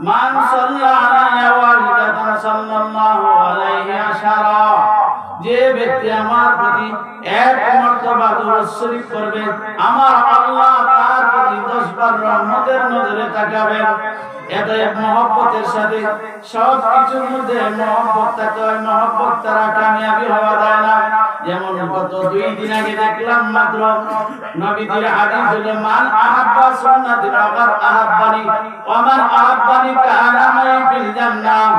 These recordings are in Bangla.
মান সাল্লাল্লাহু ওয়াহিদাতান সাল্লাল্লাহু আলাইহি আশারা, যে ব্যক্তি আমার প্রতি এক মর্তবা দুরূদ শরীফ করবে, আমার আল্লাহ তার প্রতি 10 বার রহমতের নজরে তাকাবেন। এতে মহব্বতের সাথে সব কিছুর মধ্যে মহব্বত থাকতে হয়। মহব্বত তারা কামিয়াবি হওয়া যায় না। যেমন গত 2 দিন আগে দেখলাম মাত্র নবীজির হাদিস হলো, মান আহাব্বা সুন্নতি ফাকাদ আহাব্বানি ওয়া মান আহাব্বানি কানা মাই ফিল জান্নাহ।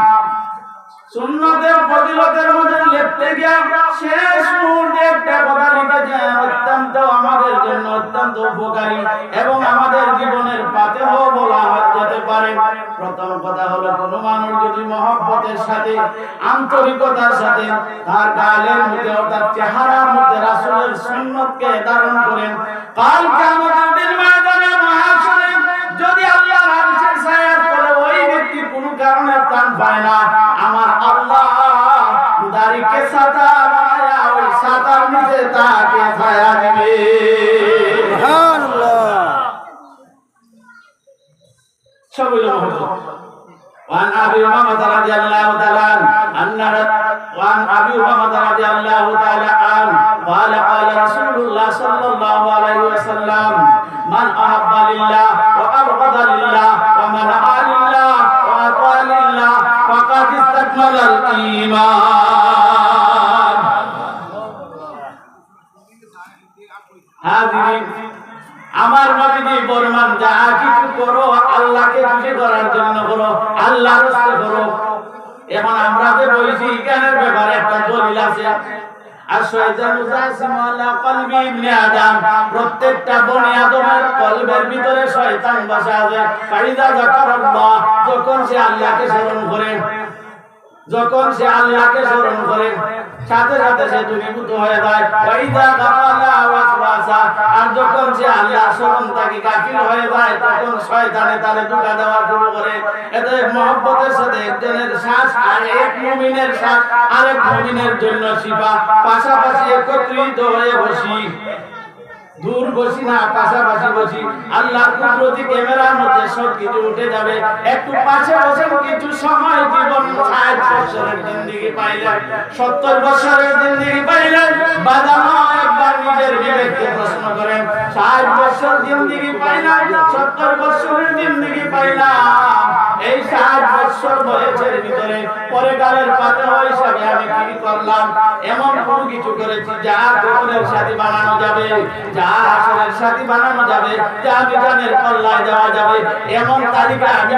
সুন্নতের ফজিলতের মধ্যে লিখতে গিয়ে শেষ মুহূর্তে একটা কথা লিখেছে, অত্যন্ত আমাদের জন্য অত্যন্ত উপকারী এবং আমাদের জীবনের পাথেয় বলা যেতে পারে। প্রথম কথা হলো, কোন মানুষ যদি মহব্বতের সাথে আন্তরিকতার সাথে তার গালের মধ্যে অর্থাৎ চেহারার মধ্যে রাসূলের সুন্নতকে ধারণ করেন, কাল কিয়ামতের দিন ময়দানে মাহশরে যদি আল্লাহর আরশের ছায়ার তলে ওই ব্যক্তি কোনো কারণে স্থান পায় না, আমার আল্লাহ দাড়িকে ছাতা বানায়া ওই ছাতার নিচে তাকে ছায়া দিবে। সুবহানাল্লাহ। সবই মহব্বত। وعن أبي أمامة رضي الله تعالى عنه وعن أبي أمامة رضي الله تعالى عنه قال قال رسول الله صلى الله عليه وسلم من أحب لله وأبغض لله ومنع لله وأطاع لله فقد استكمل الإيمان. هذه আমার নবীজি ফরমান, যা কিছু করো আল্লাহকে খুশি করার জন্য করো, আল্লাহর রাস্তে করো। এখন আমরা যে বলছি জ্ঞানের ব্যাপারে একটা দলিল আছে, আর শয়তান জাসিমু আলা কলবি ইবনে আদম, প্রত্যেকটা বনি আদমের কলবের ভিতরে শয়তান বসা আছে। ফাইদা যাকারাল্লাহ, যখন সে আল্লাহকে স্মরণ করে, যখন সে আল্লাহকে স্মরণ করে সাথে সাথে সে দূরীভূত হয়ে যায়। ওয়াইদা গাফালা ওয়াসওয়াসা, আর যখন সে আল্লাহর স্মরণ থেকে গাফিল হয়ে যায় তখন শয়তানে তারে ধোঁকা দেওয়া শুরু করে। এতে মহব্বতের সাথে একজনের শ্বাস আর এক মুমিনের শ্বাস আরেক মুমিনের জন্য শিফা, পাশাপাশি একত্রিত হয়ে বসি, দূর বসি না, পাশাপাশি বসি। আল্লাহর কুদরতি ক্যামেরার মধ্যে সব কিছু উঠে যাবে। একটু পাশে বসেন, কিছু সময় জীবন 60 বছরের জিন্দেগি পাইলেন, 70 বছরের জিন্দেগি পাইলেন, বাজানো একবার নিজের বিবেককে প্রশ্ন করেন। 60 বছর জিন্দেগি পাইলাম, 70 বছরের জিন্দেগি পাইলাম, এই 60 বছর বয়সের ভিতরে পরে কালের পাথেয় হিসাবে আমি কি করলাম? এমন কোন কিছু করেছি যা কবরের সাথী বানানো যাবে, যা হাসরের সাথী বানানো যাবে, যা মিজানের পাল্লায় দেওয়া যাবে, এমন তালিকা আমি